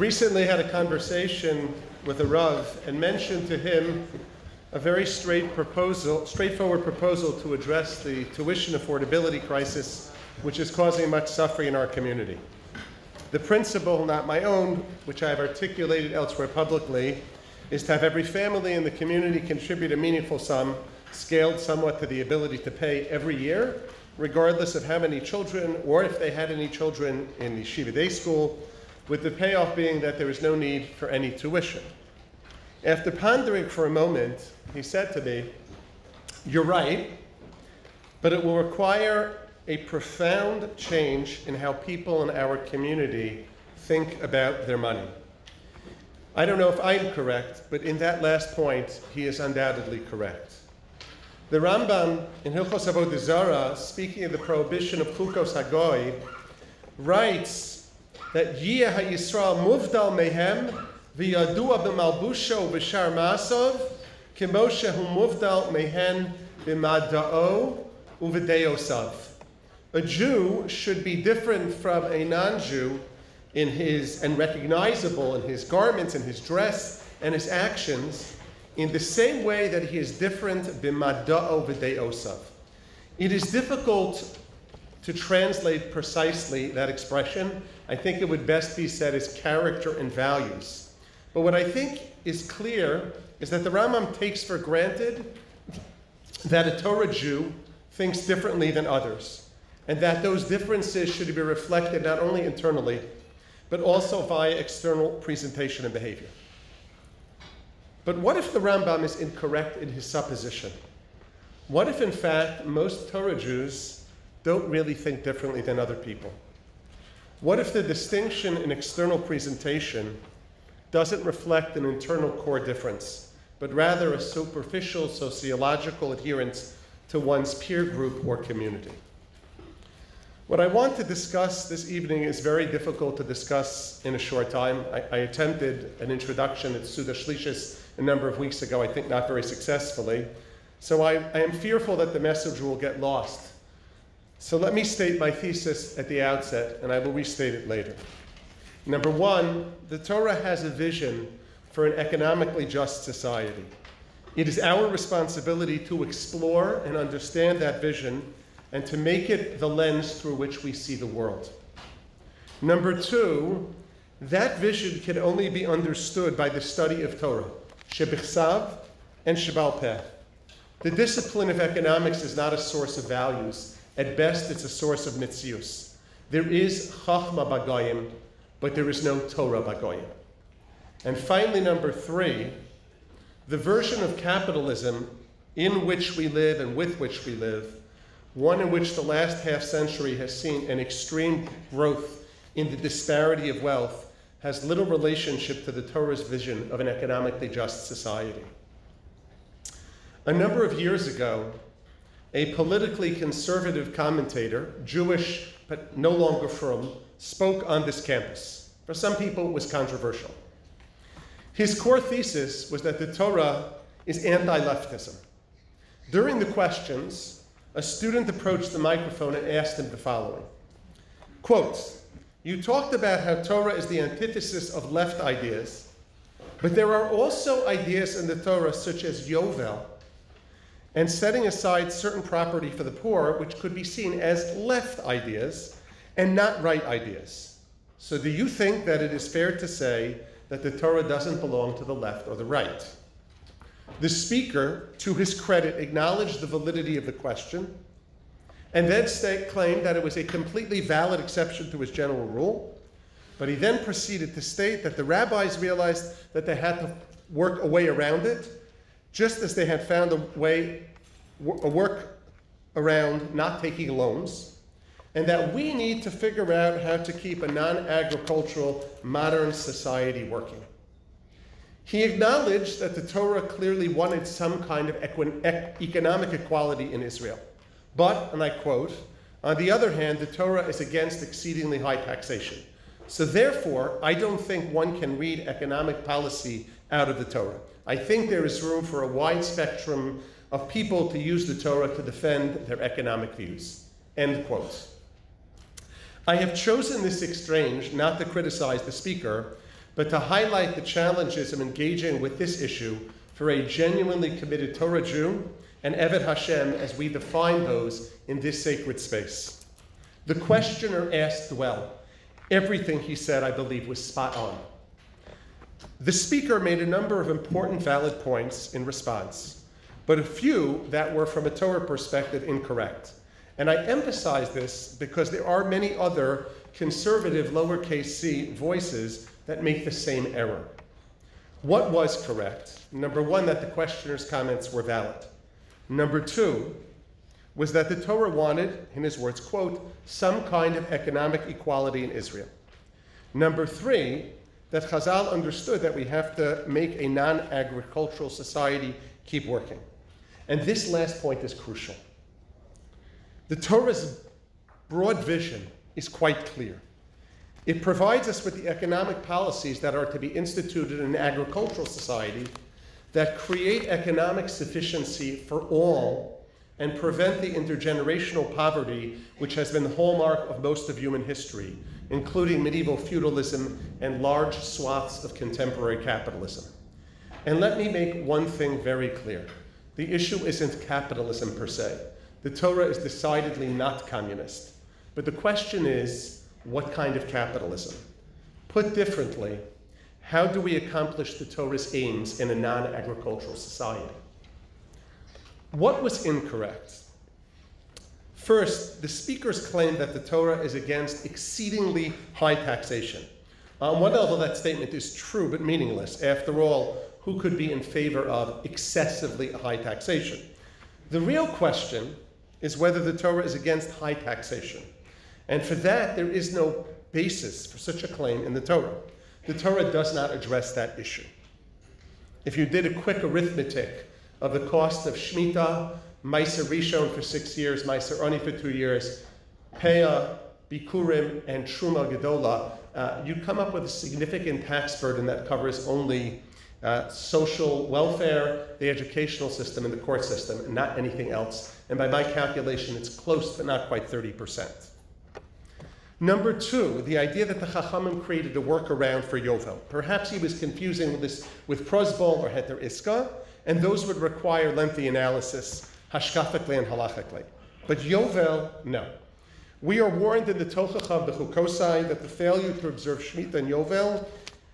recently had a conversation with a Rav and mentioned to him a very straightforward proposal to address the tuition affordability crisis, which is causing much suffering in our community. The principle, not my own, which I have articulated elsewhere publicly, is to have every family in the community contribute a meaningful sum, scaled somewhat to the ability to pay every year, regardless of how many children, or if they had any children in the Yeshiva day school, with the payoff being that there is no need for any tuition. After pondering for a moment, he said to me, "You're right, but it will require a profound change in how people in our community think about their money." I don't know if I'm correct, but in that last point, he is undoubtedly correct. The Rambam in Hilchos Avodah Zarah, speaking of the prohibition of Chukos Hagoy, writes that Yiyeh HaYisrael muvdal mehem v'yadua b'malbusho v'shar masov kimo shehu muvdal mehen b'mada'o u'v'deosav. A Jew should be different from a non-Jew and recognizable in his garments and his dress and his actions, in the same way that he is different b'mada'o v'deosav. It is difficult to translate precisely that expression. I think it would best be said as character and values. But what I think is clear is that the Rambam takes for granted that a Torah Jew thinks differently than others, and that those differences should be reflected not only internally, but also via external presentation and behavior. But what if the Rambam is incorrect in his supposition? What if, in fact, most Torah Jews don't really think differently than other people? What if the distinction in external presentation doesn't reflect an internal core difference, but rather a superficial sociological adherence to one's peer group or community? What I want to discuss this evening is very difficult to discuss in a short time. I attempted an introduction at Suda Shlishis a number of weeks ago, I think not very successfully. So I am fearful that the message will get lost. So let me state my thesis at the outset, and I will restate it later. Number one, the Torah has a vision for an economically just society. It is our responsibility to explore and understand that vision and to make it the lens through which we see the world. Number two, that vision can only be understood by the study of Torah, shebichsav and shebal peh. The discipline of economics is not a source of values. At best, it's a source of mitzius. There is chachma bagoyim, but there is no Torah bagoyim. And finally, number three, the version of capitalism in which we live and with which we live, one in which the last half century has seen an extreme growth in the disparity of wealth, has little relationship to the Torah's vision of an economically just society. A number of years ago, a politically conservative commentator, Jewish but no longer from, spoke on this campus. For some people, it was controversial. His core thesis was that the Torah is anti-leftism. During the questions, a student approached the microphone and asked him the following. Quote, "You talked about how Torah is the antithesis of left ideas, but there are also ideas in the Torah such as Yovel, and setting aside certain property for the poor, which could be seen as left ideas and not right ideas. So do you think that it is fair to say that the Torah doesn't belong to the left or the right?" The speaker, to his credit, acknowledged the validity of the question and then claimed that it was a completely valid exception to his general rule. But he then proceeded to state that the rabbis realized that they had to work a way around it, just as they had found a work around not taking loans, and that we need to figure out how to keep a non-agricultural modern society working. He acknowledged that the Torah clearly wanted some kind of economic equality in Israel. But, and I quote, "On the other hand, the Torah is against exceedingly high taxation. So therefore, I don't think one can read economic policy out of the Torah. I think there is room for a wide spectrum of people to use the Torah to defend their economic views." End quote. I have chosen this exchange not to criticize the speaker, but to highlight the challenges of engaging with this issue for a genuinely committed Torah Jew and Eved Hashem as we define those in this sacred space. The questioner asked well. Everything he said, I believe, was spot on. The speaker made a number of important valid points in response, but a few that were, from a Torah perspective, incorrect. And I emphasize this because there are many other conservative lowercase c voices that make the same error. What was correct? Number one, that the questioner's comments were valid. Number two was that the Torah wanted, in his words, quote, some kind of economic equality in Israel. Number three, that Chazal understood that we have to make a non-agricultural society keep working. And this last point is crucial. The Torah's broad vision is quite clear. It provides us with the economic policies that are to be instituted in an agricultural society that create economic sufficiency for all and prevent the intergenerational poverty which has been the hallmark of most of human history, including medieval feudalism and large swaths of contemporary capitalism. And let me make one thing very clear. The issue isn't capitalism per se. The Torah is decidedly not communist. But the question is, what kind of capitalism? Put differently, how do we accomplish the Torah's aims in a non-agricultural society? What was incorrect? First, the speakers claim that the Torah is against exceedingly high taxation. On one level, that statement is true but meaningless. After all, who could be in favor of excessively high taxation? The real question is whether the Torah is against high taxation. And for that, there is no basis for such a claim in the Torah. The Torah does not address that issue. If you did a quick arithmetic of the cost of Shemitah, Meiser Rishon for 6 years, Meiser Ani for 2 years, Peah, Bikurim, and Truma Gedola, you'd come up with a significant tax burden that covers only social welfare, the educational system, and the court system, and not anything else. And by my calculation, it's close but not quite 30%. Number two, the idea that the Chachamim created a workaround for Yovel. Perhaps he was confusing this with Prozbol or Heter Iska, and those would require lengthy analysis, hashkafically and halachically. But Yovel, no. We are warned in the Tochacha B'chukosai that the failure to observe Shemitah and Yovel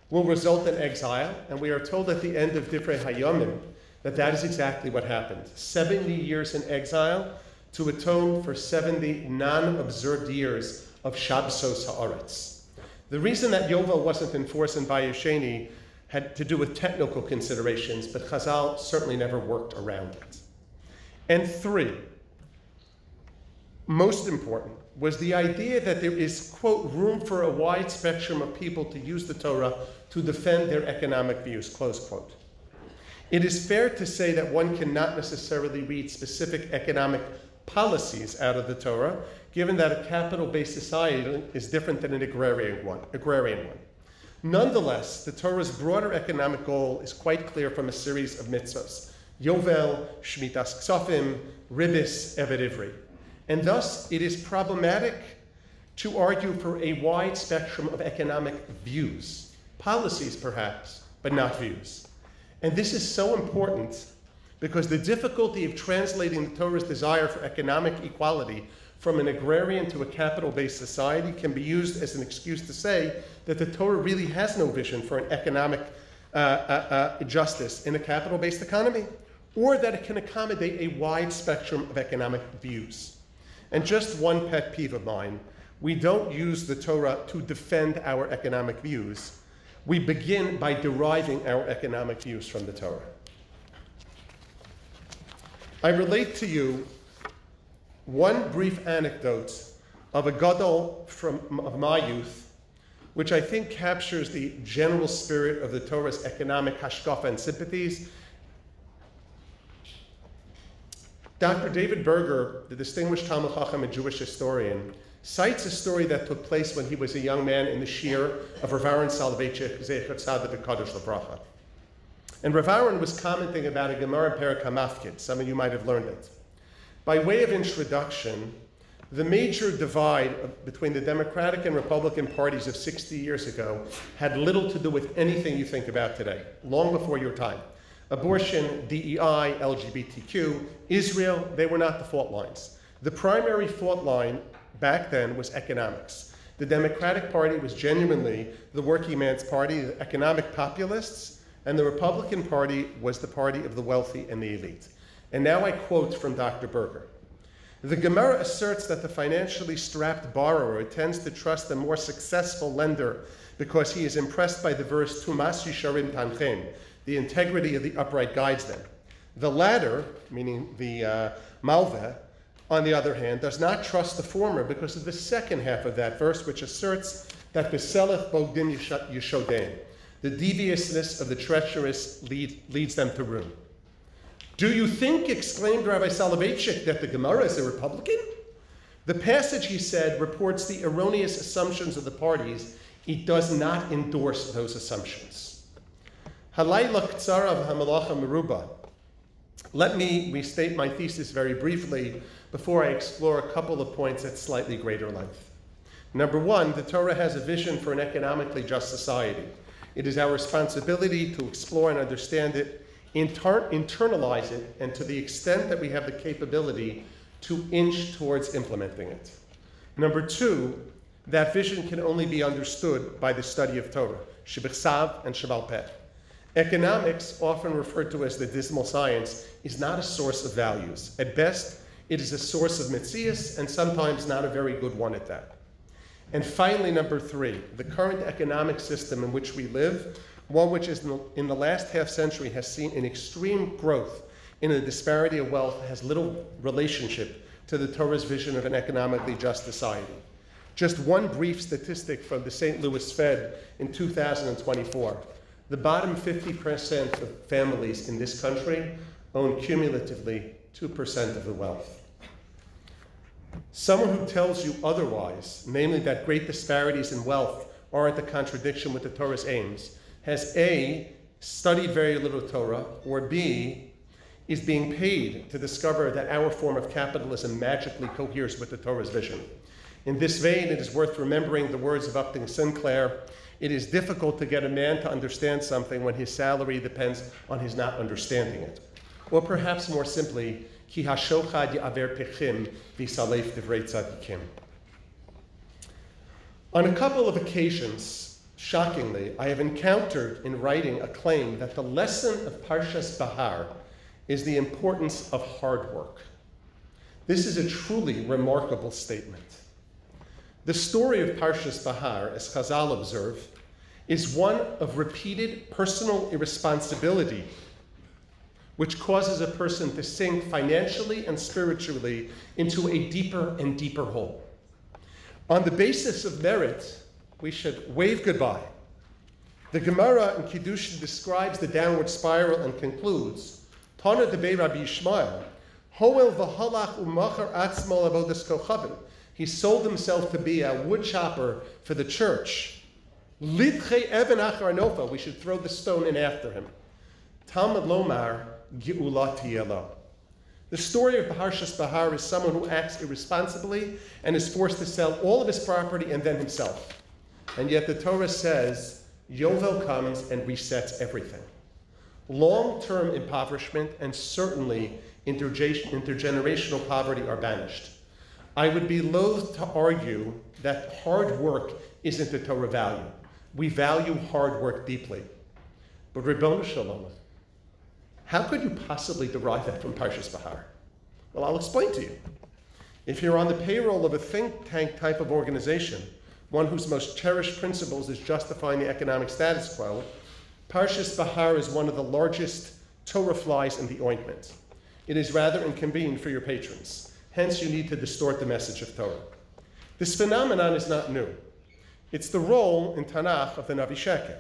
will result in exile, and we are told at the end of Divrei Hayomim that that is exactly what happened. 70 years in exile to atone for 70 non-observed years of Shabsos Haaretz. The reason that Yovel wasn't enforced in Vayesheni had to do with technical considerations, but Chazal certainly never worked around it. And three, most important, was the idea that there is, quote, room for a wide spectrum of people to use the Torah to defend their economic views, close quote. It is fair to say that one cannot necessarily read specific economic policies out of the Torah, given that a capital-based society is different than an agrarian one. Nonetheless, the Torah's broader economic goal is quite clear from a series of mitzvahs: Yovel, Shmitas Ksofim, Ribis, Eved Ivri. And thus, it is problematic to argue for a wide spectrum of economic views, policies perhaps, but not views. And this is so important because the difficulty of translating the Torah's desire for economic equality from an agrarian to a capital-based society can be used as an excuse to say that the Torah really has no vision for an economic justice in a capital-based economy, or that it can accommodate a wide spectrum of economic views. And just one pet peeve of mine, we don't use the Torah to defend our economic views. We begin by deriving our economic views from the Torah. I relate to you one brief anecdote of a gadol of my youth, which I think captures the general spirit of the Torah's economic hashkafa and sympathies. Dr. David Berger, the distinguished Talmud Chacham and Jewish historian, cites a story that took place when he was a young man in the shir of Rav Aaron Soloveitchik, Zecher Tzaddik V'Kadosh L'Bracha. And Rav Aaron was commenting about a Gemara in Perek HaMafkid. Some of you might have learned it. By way of introduction, The major divide between the Democratic and Republican parties of 60 years ago had little to do with anything you think about today, long before your time. Abortion, DEI, LGBTQ, Israel, they were not the fault lines. The primary fault line back then was economics. The Democratic Party was genuinely the working man's party, the economic populists, and the Republican Party was the party of the wealthy and the elite. And now I quote from Dr. Berger. The Gemara asserts that the financially strapped borrower tends to trust the more successful lender because he is impressed by the verse Tumas Yisharim Tanchem, the integrity of the upright guides them. The latter, meaning the Malveh, on the other hand, does not trust the former because of the second half of that verse, which asserts that Beselech Bogdim Yishodem, the deviousness of the treacherous leads them to ruin. Do you think, exclaimed Rabbi Soloveitchik, that the Gemara is a Republican? The passage, he said, reports the erroneous assumptions of the parties. It does not endorse those assumptions. Halayla Ktsara v'hamalacha meruba. Let me restate my thesis very briefly before I explore a couple of points at slightly greater length. Number one, the Torah has a vision for an economically just society. It is our responsibility to explore and understand it, internalize it, and to the extent that we have the capability to inch towards implementing it. Number two, that vision can only be understood by the study of Torah, Shebechsav and Shebal Peh. Economics, often referred to as the dismal science, is not a source of values. At best, it is a source of metzias, and sometimes not a very good one at that. And finally, number three, the current economic system in which we live, one which is in the last half century has seen an extreme growth in the disparity of wealth, has little relationship to the Torah's vision of an economically just society. Just one brief statistic from the St. Louis Fed in 2024. The bottom 50% of families in this country own cumulatively 2% of the wealth. Someone who tells you otherwise, namely that great disparities in wealth aren't a contradiction with the Torah's aims, has A, studied very little Torah, or B, is being paid to discover that our form of capitalism magically coheres with the Torah's vision. In this vein, it is worth remembering the words of Upton Sinclair: it is difficult to get a man to understand something when his salary depends on his not understanding it. Or perhaps more simply, Ki hashochad ya'aver pechim v'salef divrei tzadikim. On a couple of occasions, shockingly, I have encountered in writing a claim that the lesson of Parshas Bahar is the importance of hard work. This is a truly remarkable statement. The story of Parshas Bahar, as Chazal observe, is one of repeated personal irresponsibility, which causes a person to sink financially and spiritually into a deeper and deeper hole. On the basis of merit, we should wave goodbye. The Gemara in Kiddushin describes the downward spiral and concludes, Tana debei Rabbi Yishmael, Hoel v'halach u'machar atzmo avodas kochavim. He sold himself to be a wood chopper for the church. Lidchei even achar nofa. We should throw the stone in after him. Talmud lomar geula tiyelo. The story of Parshas Bahar is someone who acts irresponsibly and is forced to sell all of his property and then himself. And yet the Torah says, Yovel comes and resets everything. Long-term impoverishment and certainly intergenerational poverty are banished. I would be loath to argue that hard work isn't a Torah value. We value hard work deeply. But Ribbon Shalom, how could you possibly derive that from Parshas Bahar? Well, I'll explain to you. If you're on the payroll of a think tank type of organization, one whose most cherished principles is justifying the economic status quo, Parshas Bahar is one of the largest Torah flies in the ointment. It is rather inconvenient for your patrons. Hence, you need to distort the message of Torah. This phenomenon is not new. It's the role in Tanakh of the Navi Sheker.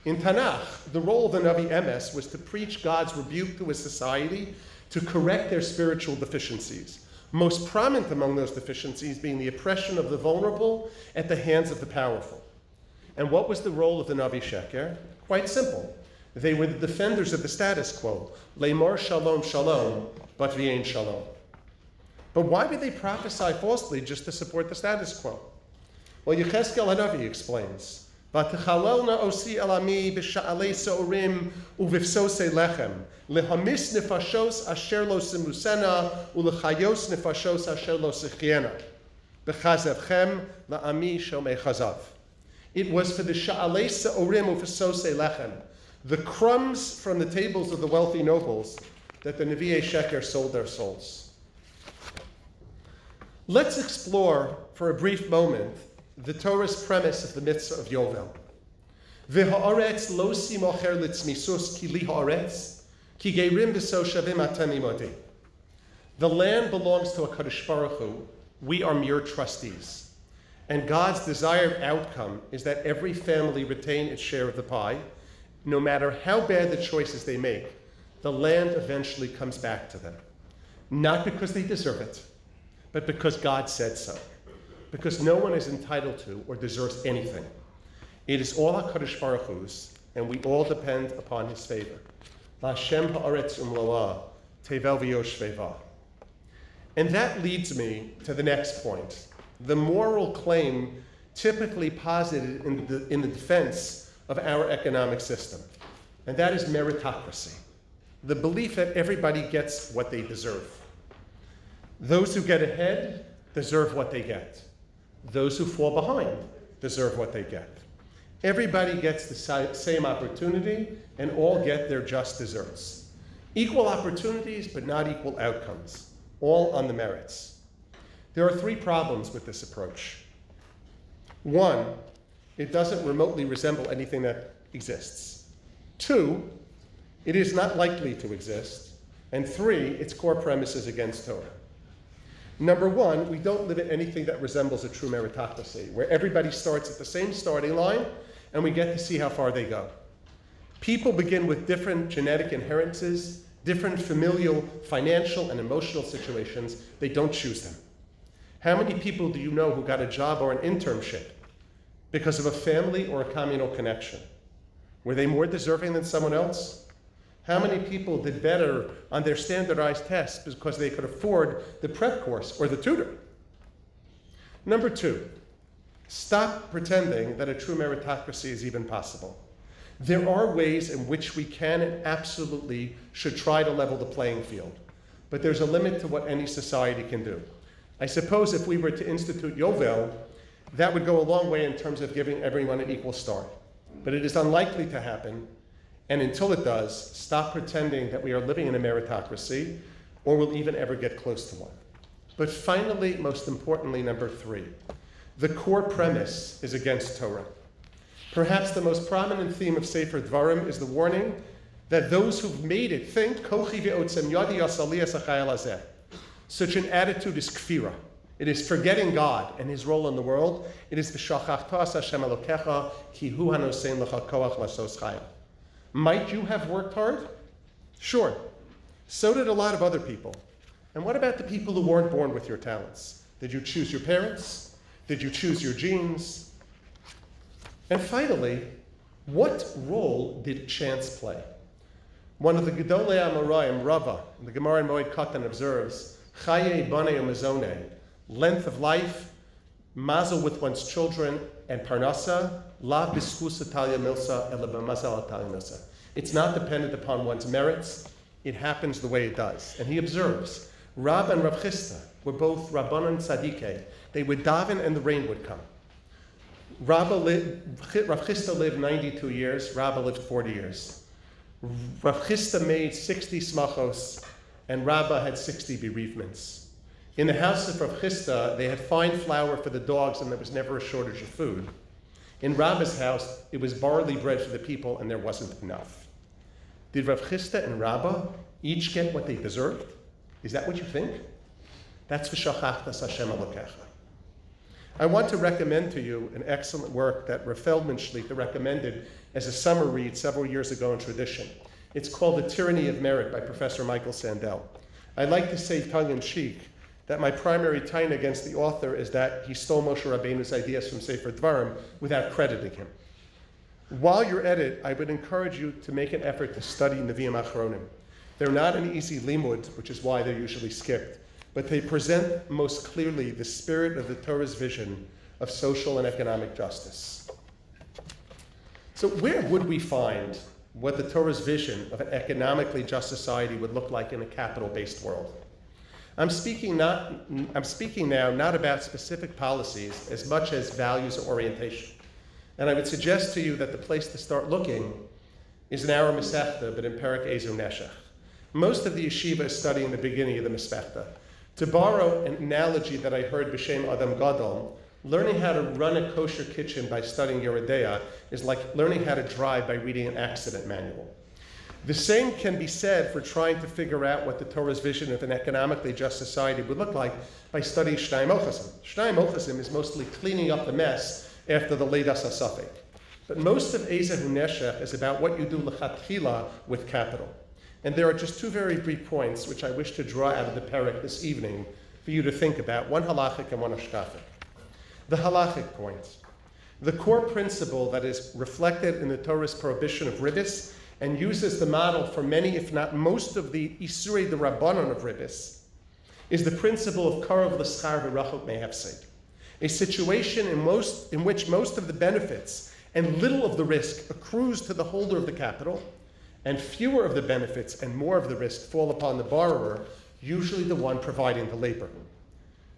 In Tanakh, the role of the Navi Emes was to preach God's rebuke to a society to correct their spiritual deficiencies. Most prominent among those deficiencies being the oppression of the vulnerable at the hands of the powerful. And what was the role of the Navi Sheker? Quite simple. They were the defenders of the status quo. Leimor shalom shalom, but v'yein shalom. But why would they prophesy falsely just to support the status quo? Well, Yechezkel Hanavi explains, "V'techalelna osi elami b'sha'alei se'orim uvivsosei lechem, lehamis nefashos asher lo simusena ulechayos nefashos asher lo sichiena, b'chazevchem la'ami shomei chazav." It was for the sha'alei se'orim uvivsosei lechem, the crumbs from the tables of the wealthy nobles, that the Nevi'ei Sheker sold their souls. Let's explore for a brief moment the Torah's premise of the mitzvah of Yovel. V'ha'aretz lo simocher litzmisus ki li ha'aretz, ki geirim b'so shavim atem imodi. The land belongs to HaKadosh Baruch Hu. We are mere trustees. And God's desired outcome is that every family retain its share of the pie. No matter how bad the choices they make, the land eventually comes back to them. Not because they deserve it, but because God said so. Because no one is entitled to or deserves anything. It is all HaKadosh Baruch Hu's, and we all depend upon his favor. L'Hashem ha'aretz umloah, tevel v'yoshveva. And that leads me to the next point, the moral claim typically posited in the defense of our economic system, and that is meritocracy, the belief that everybody gets what they deserve. Those who get ahead deserve what they get. Those who fall behind deserve what they get. Everybody gets the same opportunity, and all get their just deserts. Equal opportunities, but not equal outcomes, all on the merits. There are three problems with this approach. One, it doesn't remotely resemble anything that exists. Two, it is not likely to exist. And three, its core premise is against Torah. Number one, we don't live in anything that resembles a true meritocracy, where everybody starts at the same starting line, and we get to see how far they go. People begin with different genetic inheritances, different familial, financial, and emotional situations. They don't choose them. How many people do you know who got a job or an internship because of a family or a communal connection? Were they more deserving than someone else? How many people did better on their standardized tests because they could afford the prep course or the tutor? Number two, stop pretending that a true meritocracy is even possible. There are ways in which we can and absolutely should try to level the playing field, but there's a limit to what any society can do. I suppose if we were to institute Yovel, that would go a long way in terms of giving everyone an equal start. But it is unlikely to happen, and until it does, stop pretending that we are living in a meritocracy, or will even ever get close to one. But finally, most importantly, number three, the core premise is against Torah. Perhaps the most prominent theme of Sefer Dvarim is the warning that those who've made it think, Kochi ve'otzem yadi asaliyas achayel hazeh. Such an attitude is kfira. It is forgetting God and his role in the world. It is v'shachachtas Hashem Elokecha ki hu hanosein lecha koach lasos chayil. Might you have worked hard? Sure. So did a lot of other people. And what about the people who weren't born with your talents? Did you choose your parents? Did you choose your genes? And finally, what role did chance play? One of the Gedolei Amoraim, Rava, in the Gemara in Moed Katan observes, Chaye Banei Umazoneh, length of life, mazel with one's children, and parnasa, la biskus atalia milsa, ela b'mazal atalia milsa. It's not dependent upon one's merits. It happens the way it does. And he observes, Rab and Rav Chisda were both Rabbanan Tzadikei. They would daven and the rain would come. Rav Chisda lived 92 years, Rabba lived 40 years. Rav Chisda made 60 smachos, and Rabba had 60 bereavements. In the house of Rav Chisda, they had fine flour for the dogs, and there was never a shortage of food. In Rabba's house, it was barley bread for the people, and there wasn't enough. Did Rav Chisda and Rabba each get what they deserved? Is that what you think? That's v'shachachtas Hashem Elokecha. I want to recommend to you an excellent work that Rav Feldman Shlita recommended as a summer read several years ago in Tradition. It's called The Tyranny of Merit by Professor Michael Sandel. I'd like to say tongue-in-cheek that my primary taina against the author is that he stole Moshe Rabbeinu's ideas from Sefer Dvarim without crediting him. While you're at it, I would encourage you to make an effort to study Nevi'im Achronim. They're not an easy limud, which is why they're usually skipped, but they present most clearly the spirit of the Torah's vision of social and economic justice. So where would we find what the Torah's vision of an economically just society would look like in a capital-based world? I'm speaking now not about specific policies as much as values or orientation. And I would suggest to you that the place to start looking is in our Masechta, but in Perek Ezer Neshech. Most of the yeshiva is studying the beginning of the Masechta. To borrow an analogy that I heard b'Shem Adam Gadol, learning how to run a kosher kitchen by studying Yeridea is like learning how to drive by reading an accident manual. The same can be said for trying to figure out what the Torah's vision of an economically just society would look like by studying Shnai Mochasim. Shnai Mochasim is mostly cleaning up the mess after the Leidas HaSafek. But most of Ezer Neshech is about what you do l'chatchila with capital. And there are just two very brief points which I wish to draw out of the Perek this evening for you to think about, one halachic and one hashkafic. The halachic point. The core principle that is reflected in the Torah's prohibition of ribis and uses the model for many, if not most, of the Isurei D'Rabbanan of ribis is the principle of karov l'schar v'rachok mehefsed, a situation in which most of the benefits and little of the risk accrues to the holder of the capital, and fewer of the benefits and more of the risk fall upon the borrower, usually the one providing the labor.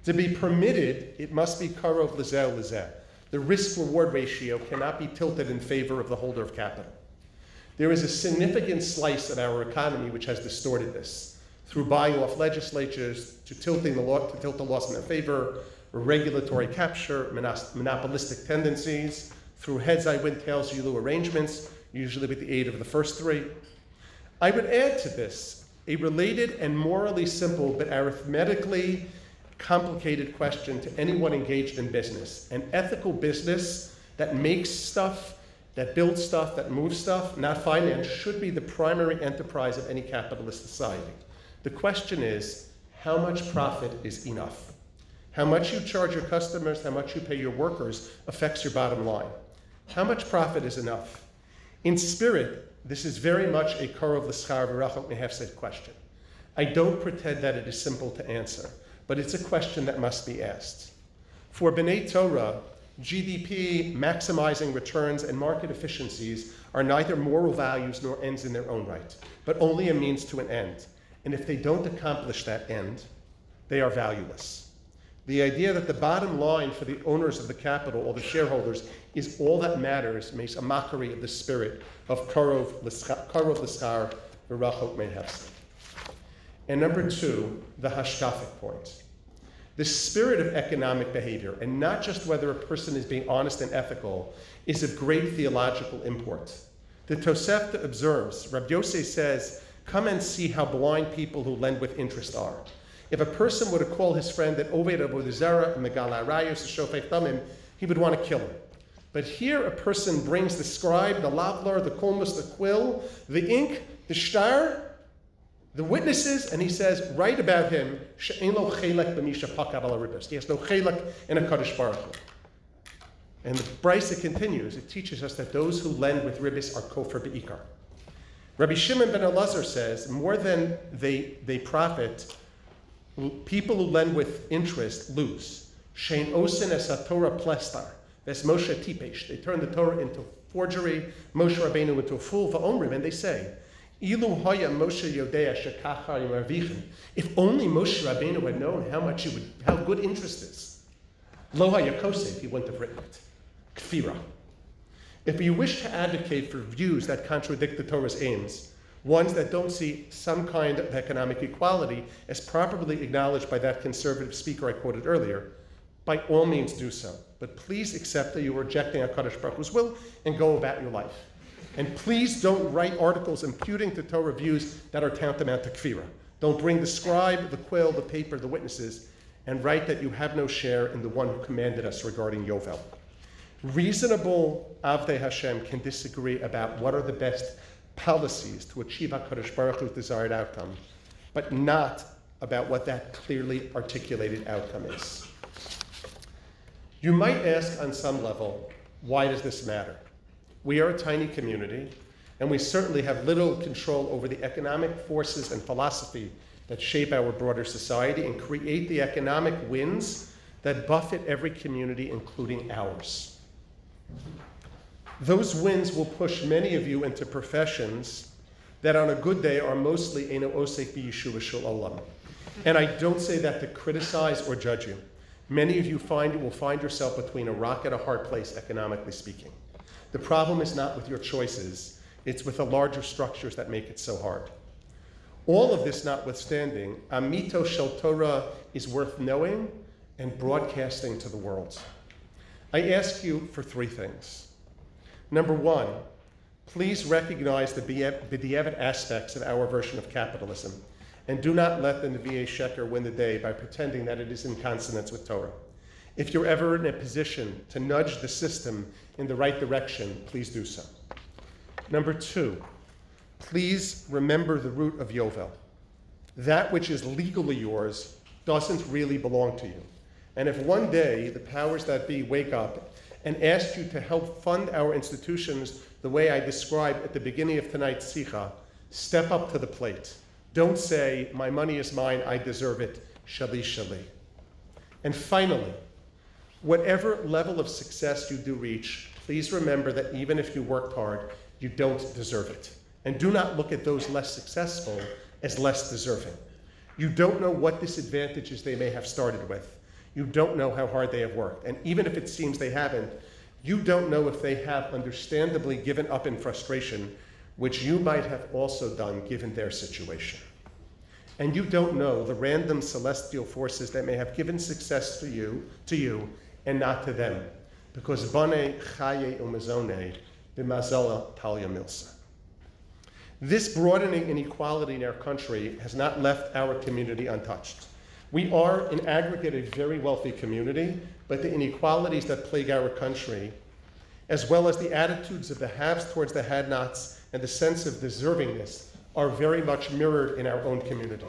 To be permitted, it must be karov l'zeh l'zeh. The risk-reward ratio cannot be tilted in favor of the holder of capital. There is a significant slice of our economy which has distorted this, through buying off legislatures, to tilt the loss in their favor, regulatory capture, monopolistic tendencies, through heads-I-win, tails-you-lose arrangements, usually with the aid of the first three. I would add to this a related and morally simple but arithmetically complicated question to anyone engaged in business. An ethical business that makes stuff, that builds stuff, that moves stuff, not finance, should be the primary enterprise of any capitalist society. The question is, how much profit is enough? How much you charge your customers, how much you pay your workers affects your bottom line. How much profit is enough? In spirit, this is very much a karov l'schar v'rachok mehefsed question. I don't pretend that it is simple to answer, but it's a question that must be asked. For B'nai Torah, GDP, maximizing returns, and market efficiencies are neither moral values nor ends in their own right, but only a means to an end. And if they don't accomplish that end, they are valueless. The idea that the bottom line for the owners of the capital, or the shareholders, is all that matters makes a mockery of the spirit of karov l'schar v'rachok mehefsed. And number two, the hashkafic point. The spirit of economic behavior, and not just whether a person is being honest and ethical, is of great theological import. The Tosefta observes, Rabbi Yosef says, come and see how blind people who lend with interest are. If a person were to call his friend that Oved Avodah Zarah, Megal Arayos, Shofei Tamim, he would want to kill him. But here a person brings the scribe, the lavlar, the kolmus, the quill, the ink, the shtar, the witnesses, and he says, write about him, she'en lo chelek b'misha pakad ala ribos. He has no chelek in a Kadosh Baruch Hu. And the Brisa continues. It teaches us that those who lend with ribos are kofar be'ikar. Rabbi Shimon ben Elazar says, more than they profit, people who lend with interest lose. Shein osin es Torah plestar, ves Moshe tipesh. They turn the Torah into forgery, Moshe Rabbeinu into a fool, va'omrim, and they say, Ilu haya Moshe yodea shekachar yimarvichin. If only Moshe Rabbeinu had known how good interest is. Lo haya kosef, he wouldn't have written it. Kfira. If you wish to advocate for views that contradict the Torah's aims, ones that don't see some kind of economic equality as properly acknowledged by that conservative speaker I quoted earlier, by all means do so. But please accept that you are rejecting HaKadosh Baruch Hu's will and go about your life. And please don't write articles imputing to Torah views that are tantamount to kfira. Don't bring the scribe, the quill, the paper, the witnesses, and write that you have no share in the one who commanded us regarding Yovel. Reasonable Avdei Hashem can disagree about what are the best policies to achieve HaKadosh Baruch Hu's desired outcome, but not about what that clearly articulated outcome is. You might ask on some level, why does this matter? We are a tiny community, and we certainly have little control over the economic forces and philosophy that shape our broader society and create the economic winds that buffet every community, including ours. Those winds will push many of you into professions that on a good day are mostly Eino Osek B'Yeshuva Shel Olam. And I don't say that to criticize or judge you. Many of you will find yourself between a rock and a hard place, economically speaking. The problem is not with your choices, it's with the larger structures that make it so hard. All of this notwithstanding, Amito Shel Torah is worth knowing and broadcasting to the world. I ask you for three things. Number one, please recognize the b'diavad aspects of our version of capitalism, and do not let the Nevi'ei Sheker win the day by pretending that it is in consonance with Torah. If you're ever in a position to nudge the system in the right direction, please do so. Number two, please remember the root of Yovel. That which is legally yours doesn't really belong to you. And if one day the powers that be wake up and ask you to help fund our institutions the way I described at the beginning of tonight's Sikha, step up to the plate. Don't say, my money is mine, I deserve it, shali shali. And finally, whatever level of success you do reach, please remember that even if you worked hard, you don't deserve it. And do not look at those less successful as less deserving. You don't know what disadvantages they may have started with. You don't know how hard they have worked. And even if it seems they haven't, you don't know if they have understandably given up in frustration, which you might have also done given their situation. And you don't know the random celestial forces that may have given success to you and not to them. Because Bane Chaye Umazone B'Mazela Talia Milsa. This broadening inequality in our country has not left our community untouched. We are, in aggregate, a very wealthy community, but the inequalities that plague our country, as well as the attitudes of the haves towards the had-nots and the sense of deservingness, are very much mirrored in our own community.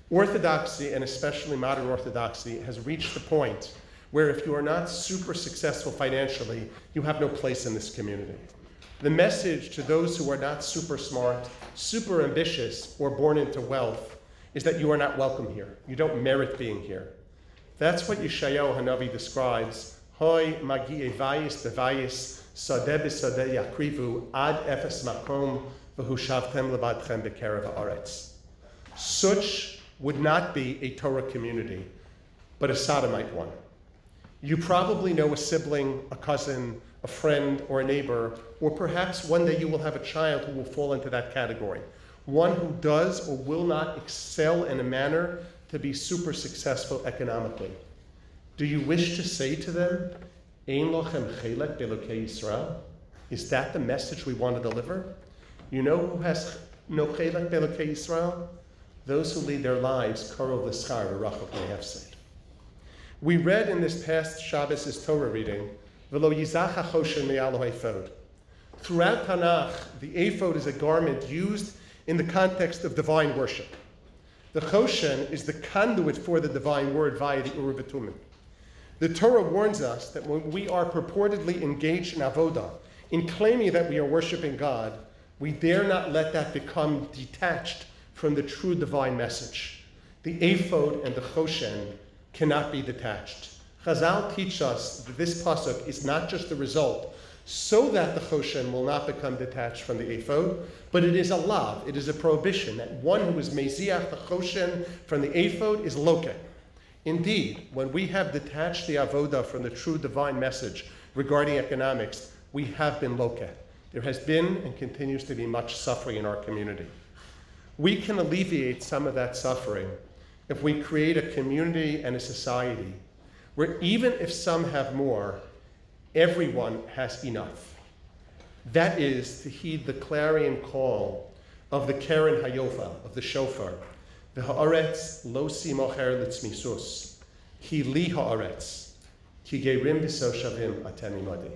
Orthodoxy, and especially modern Orthodoxy, has reached the point where if you are not super successful financially, you have no place in this community. The message to those who are not super smart, super ambitious, or born into wealth is that you are not welcome here. You don't merit being here. That's what Yeshayahu Hanavi describes. Hoi magi evayis bevayis sadeh b'sadeh yakrivu ad efes makom v'hushavtem levadchem b'kerev haaretz. Such would not be a Torah community, but a sodomite one. You probably know a sibling, a cousin, a friend, or a neighbor, or perhaps one day you will have a child who will fall into that category. One who does or will not excel in a manner to be super successful economically. Do you wish to say to them, Ein lochem chelek be'elokei Yisrael? Is that the message we want to deliver? You know who has no chelek be'elokei Yisrael? Those who lead their lives karov l'schar v'rachok me'hefsed. We read in this past Shabbos' Torah reading, V'lo yizach hachoshen me'alo ephod. Throughout Tanakh, the ephod is a garment used in the context of divine worship. The choshen is the conduit for the divine word via the Ur V'Tumim. The Torah warns us that when we are purportedly engaged in avodah, in claiming that we are worshiping God, we dare not let that become detached from the true divine message. The ephod and the choshen cannot be detached. Chazal teach us that this pasuk is not just the result so that the choshen will not become detached from the ephod, but it is a lav, it is a prohibition that one who is meziach the choshen from the ephod is loke. Indeed, when we have detached the avodah from the true divine message regarding economics, we have been loke. There has been and continues to be much suffering in our community. We can alleviate some of that suffering if we create a community and a society where even if some have more, everyone has enough. That is to heed the clarion call of the Keren Hayovel, of the shofar. The haaretz lo simocher litzmisus, ki li haaretz, ki gerim b'so shavim atem imadi.